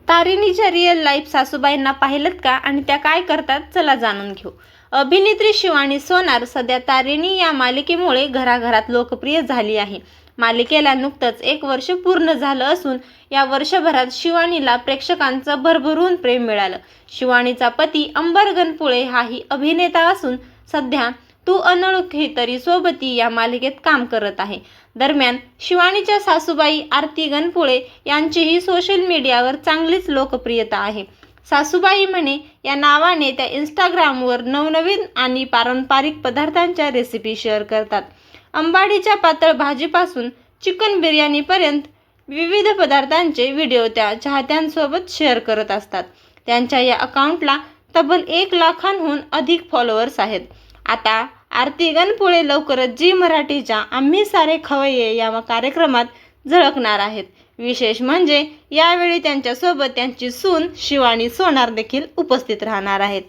तारिणीच्या real life सासूबाईंना पाहिलत का आणि त्या काय करतात चला जाणून घेऊ। अभिनेत्री शिवानी सोनार सध्या तारिणी या मालिकेमुळे घराघरात लोकप्रिय झाली आहे। मालिकेला नुकतंच 1 वर्ष पूर्ण झालं असून या वर्षभरात शिवानीला प्रेक्षकांचं भरभरून प्रेम मिळालं। शिवानीचा पती अंबर गणपुळे हाही अभिनेता असून सध्या तू अनोळखी तरी सोबती या मालिकेत काम करत आहे। दरम्यान शिवानीच्या सासूबाई आरती गणपुळे यांचीही सोशल मीडियावर चांगलीच लोकप्रियता आहे। सासूबाई म्हणे या नावाने त्या इंस्टाग्रामवर नवनवीन आणि पारंपरिक पदार्थांच्या रेसिपी शेअर करतात। अंबाडीच्या पातळ भाजीपासून चिकन बिर्याणीपर्यंत विविध पदार्थांचे व्हिडिओ त्या चाहत्यांसोबत शेअर करत असतात। त्यांच्या या अकाउंटला तब्बल 1 लाखांहून अधिक फॉलोअर्स आहेत। आता आरती गणपुळे लवकरच झी मराठीच्या आम्ही सारे खवय्ये या कार्यक्रमात झळकणार आहेत। विशेष म्हणजे यावेळी त्यांच्यासोबत त्यांची सून शिवानी सोनार देखील उपस्थित राहणार आहेत।